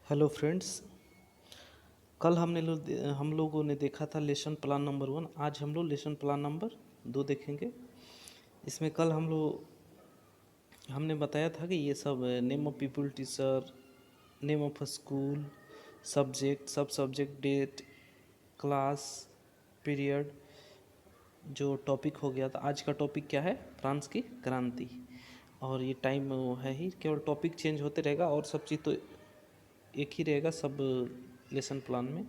Hello friends. कल हम लोगों ने देखा था लेसन प्लान नंबर 1। आज हम लोग लेसन प्लान नंबर 2 देखेंगे। इसमें कल हमने बताया था कि ये सब name of people, teacher, name of school, subject, सब सब्जेक्ट, डेट, क्लास, पीरियड जो टॉपिक हो गया था। आज का टॉपिक क्या है? फ्रांस की क्रांति। और ये टाइम है ही, केवल टॉपिक चेंज होते रहेगा और सब चीज़ तो एक ही रहेगा सब लेसन प्लान में।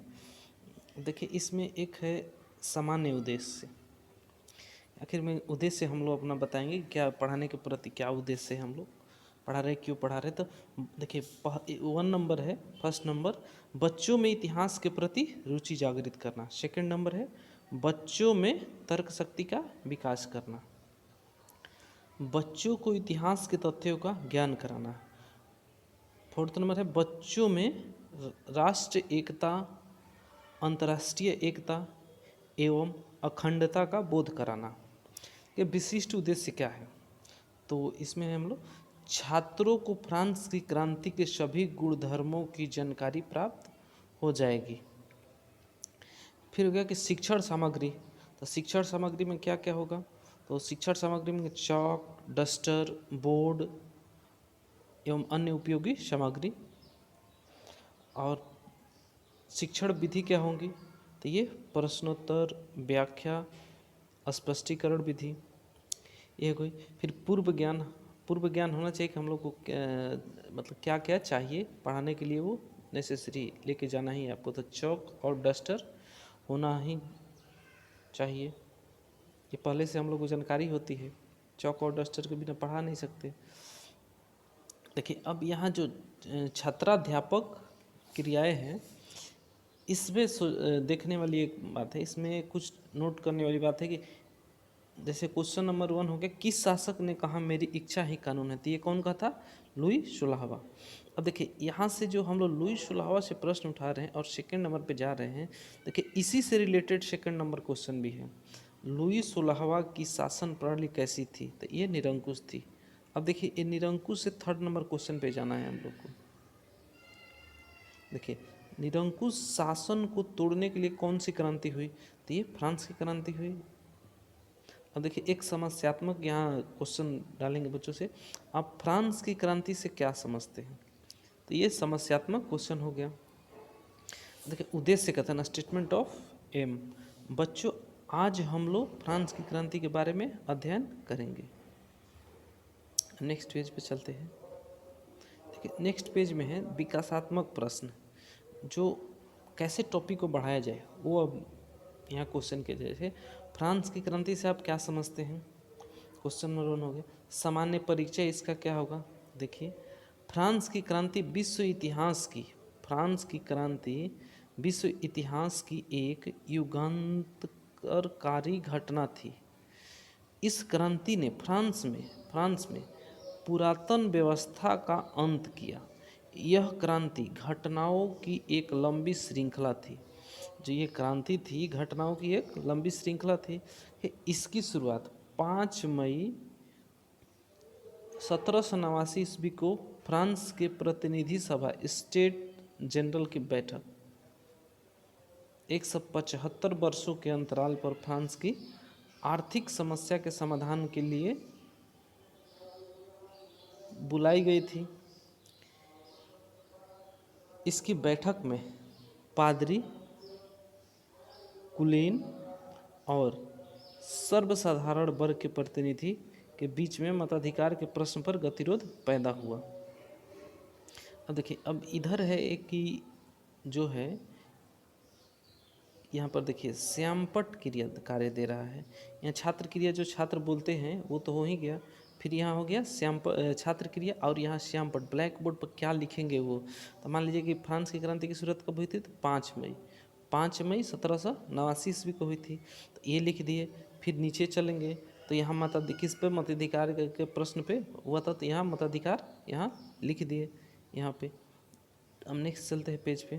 देखिए, इसमें एक है सामान्य उद्देश्य। आखिर में उद्देश्य हम लोग अपना बताएंगे क्या पढ़ाने के प्रति क्या उद्देश्य है, हम लोग पढ़ा रहे, क्यों पढ़ा रहे। तो देखिए, 1 नंबर है, फर्स्ट नंबर बच्चों में इतिहास के प्रति रुचि जागृत करना। सेकंड नंबर है बच्चों में तर्क शक्ति का विकास करना। बच्चों को इतिहास के तथ्यों का ज्ञान कराना। फोर्थ नंबर है बच्चों में राष्ट्र एकता, अंतर्राष्ट्रीय एकता एवं अखंडता का बोध कराना। ये विशिष्ट उद्देश्य क्या है? तो इसमें हम लोग छात्रों को फ्रांस की क्रांति के सभी गुणधर्मों की जानकारी प्राप्त हो जाएगी। फिर हो गया कि शिक्षण सामग्री। तो शिक्षण सामग्री में क्या क्या होगा? तो शिक्षण सामग्री में चॉक, डस्टर, बोर्ड एवं अन्य उपयोगी सामग्री। और शिक्षण विधि क्या होंगी? तो ये प्रश्नोत्तर, व्याख्या, स्पष्टीकरण विधि, ये कोई। फिर पूर्व ज्ञान होना चाहिए कि हम लोग को मतलब क्या क्या चाहिए पढ़ाने के लिए, वो नेसेसरी लेके जाना ही है आपको। तो चॉक और डस्टर होना ही चाहिए, ये पहले से हम लोग को जानकारी होती है। चॉक और डस्टर के बिना पढ़ा नहीं सकते। देखिए, अब यहाँ जो छात्राध्यापक क्रियाएं हैं, इसमें देखने वाली एक बात है, इसमें कुछ नोट करने वाली बात है कि जैसे क्वेश्चन नंबर 1 हो गया, किस शासक ने कहा मेरी इच्छा ही कानून है? तो ये कौन का था? लुई सोलहवां। अब देखिए, यहाँ से जो हम लोग लुई सोलहवां से प्रश्न उठा रहे हैं और सेकंड नंबर पे जा रहे हैं, देखिए इसी से रिलेटेड सेकंड नंबर क्वेश्चन भी है। लुई सोलहवां की शासन प्रणाली कैसी थी? तो ये निरंकुश थी। अब देखिए, ये निरंकुश से थर्ड नंबर क्वेश्चन पे जाना है हम लोग को। देखिए, निरंकुश शासन को तोड़ने के लिए कौन सी क्रांति हुई? तो ये फ्रांस की क्रांति हुई। अब देखिए, एक समस्यात्मक यहाँ क्वेश्चन डालेंगे बच्चों से, आप फ्रांस की क्रांति से क्या समझते हैं? तो ये समस्यात्मक क्वेश्चन हो गया। देखिए, उद्देश्य कथन, स्टेटमेंट ऑफ एम। बच्चों, आज हम लोग फ्रांस की क्रांति के बारे में अध्ययन करेंगे। नेक्स्ट पेज पे चलते हैं। देखिए, नेक्स्ट पेज में है विकासात्मक प्रश्न, जो कैसे टॉपिक को बढ़ाया जाए वो अब यहाँ क्वेश्चन के जैसे, फ्रांस की क्रांति से आप क्या समझते हैं? क्वेश्चन नंबर 1 हो गया। सामान्य परिचय इसका क्या होगा? देखिए, फ्रांस की क्रांति विश्व इतिहास की एक युगांतरकारी घटना थी। इस क्रांति ने फ्रांस में पुरातन व्यवस्था का अंत किया। यह क्रांति घटनाओं की एक लंबी श्रृंखला थी। जो ये क्रांति थी, घटनाओं की एक लंबी श्रृंखला थी। इसकी शुरुआत 5 मई 1789 ईस्वी को फ्रांस के प्रतिनिधि सभा, स्टेट जनरल की बैठक 175 वर्षों के अंतराल पर फ्रांस की आर्थिक समस्या के समाधान के लिए बुलाई गई थी। इसकी बैठक में पादरी, कुलीन और सर्वसाधारण वर्ग के प्रतिनिधि के बीच में मताधिकार के प्रश्न पर गतिरोध पैदा हुआ। अब देखिए, अब इधर है एक कि जो है यहाँ पर देखिए श्यामपट्ट क्रिया कार्य दे रहा है। यहाँ छात्र क्रिया जो छात्र बोलते हैं वो तो हो ही गया। फिर यहाँ हो गया छात्र क्रिया, और यहाँ श्यामपट्ट ब्लैक बोर्ड पर क्या लिखेंगे वो। तो मान लीजिए कि फ्रांस की क्रांति की शुरुआत कब हुई थी? तो 5 मई 1789 ईस्वी को हुई थी। तो ये लिख दिए। फिर नीचे चलेंगे तो यहाँ किस पे मताधिकार के प्रश्न पे हुआ था, तो यहाँ मताधिकार यहाँ लिख दिए यहाँ पे। हम नेक्स्ट चलते हैं पेज पे।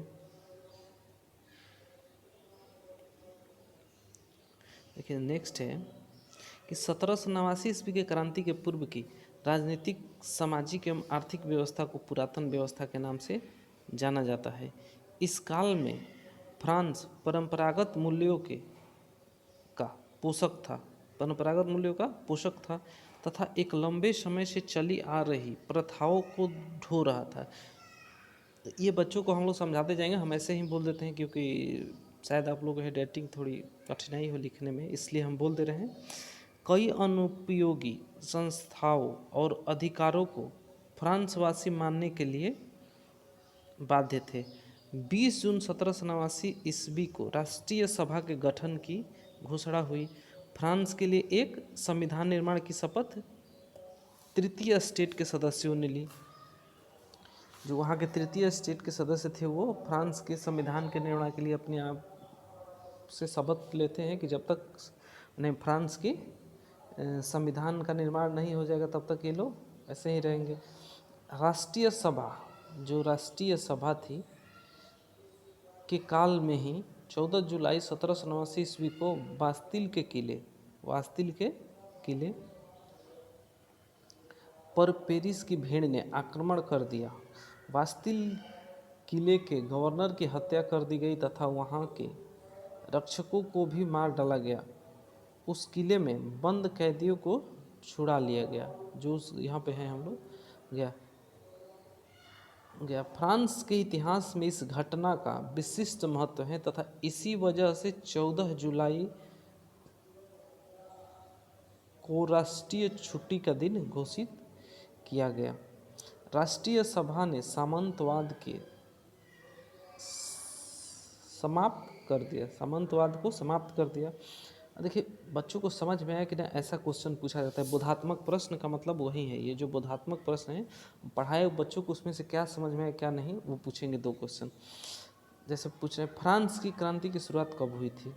देखिए, नेक्स्ट है कि 1789 ईस्वी के क्रांति के पूर्व की राजनीतिक, सामाजिक एवं आर्थिक व्यवस्था को पुरातन व्यवस्था के नाम से जाना जाता है। इस काल में फ्रांस परंपरागत मूल्यों के का पोषक था परंपरागत मूल्यों का पोषक था तथा एक लंबे समय से चली आ रही प्रथाओं को ढो रहा था। ये बच्चों को हम लोग समझाते जाएंगे, हम ऐसे ही बोल देते हैं क्योंकि शायद आप लोगों को हैंडराइटिंग थोड़ी कठिनाई हो लिखने में, इसलिए हम बोल दे रहे हैं। कई अनुपयोगी संस्थाओं और अधिकारों को फ्रांसवासी मानने के लिए बाध्य थे। 20 जून 1789 ईस्वी को राष्ट्रीय सभा के गठन की घोषणा हुई। फ्रांस के लिए एक संविधान निर्माण की शपथ तृतीय स्टेट के सदस्यों ने ली। जो वहाँ के तृतीय स्टेट के सदस्य थे वो फ्रांस के संविधान के निर्माण के लिए अपने आप से शपथ लेते हैं कि जब तक उन्हें फ्रांस की संविधान का निर्माण नहीं हो जाएगा तब तक ये लोग ऐसे ही रहेंगे। राष्ट्रीय सभा, जो राष्ट्रीय सभा थी के काल में ही 14 जुलाई 1789 ईस्वी को बास्तिल के किले पर पेरिस की भीड़ ने आक्रमण कर दिया। बास्तिल किले के गवर्नर की हत्या कर दी गई तथा वहाँ के रक्षकों को भी मार डाला गया। उस किले में बंद कैदियों को छुड़ा लिया गया, जो यहाँ पे है हम लोग गया। फ्रांस के इतिहास में इस घटना का विशिष्ट महत्व है तथा इसी वजह से 14 जुलाई को राष्ट्रीय छुट्टी का दिन घोषित किया गया। राष्ट्रीय सभा ने सामंतवाद को समाप्त कर दिया। देखिए बच्चों को समझ में आया कि ना ऐसा क्वेश्चन पूछा जाता है। बोधात्मक प्रश्न का मतलब वही है, ये जो बोधात्मक प्रश्न है पढ़ाए बच्चों को उसमें से क्या समझ में आया क्या नहीं वो पूछेंगे 2 क्वेश्चन। जैसे पूछ रहे हैं फ्रांस की क्रांति की शुरुआत कब हुई थी,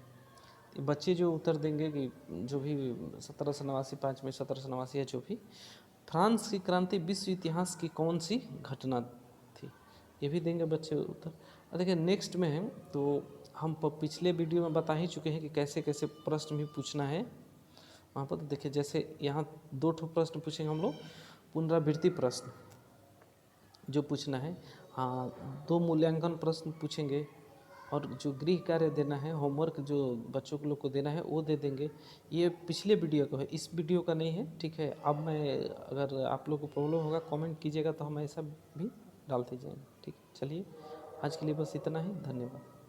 बच्चे जो उत्तर देंगे कि जो भी 1789 5 में 1789 है, जो भी फ्रांस की क्रांति विश्व इतिहास की कौन सी घटना थी, ये भी देंगे बच्चे उत्तर। और देखिए नेक्स्ट में है तो हम पिछले वीडियो में बता ही चुके हैं कि कैसे कैसे प्रश्न भी पूछना है वहाँ पर। तो देखिए जैसे यहाँ 2 प्रश्न पूछेंगे हम लोग, पुनरावृत्ति प्रश्न जो पूछना है, हाँ 2 मूल्यांकन प्रश्न पूछेंगे और जो गृह कार्य देना है, होमवर्क जो बच्चों को लोग को देना है वो दे देंगे। ये पिछले वीडियो का है, इस वीडियो का नहीं है, ठीक है। अब मैं अगर आप लोग को प्रॉब्लम होगा कमेंट कीजिएगा तो हम ऐसा भी डालते जाएंगे, ठीक है। चलिए आज के लिए बस इतना ही, धन्यवाद।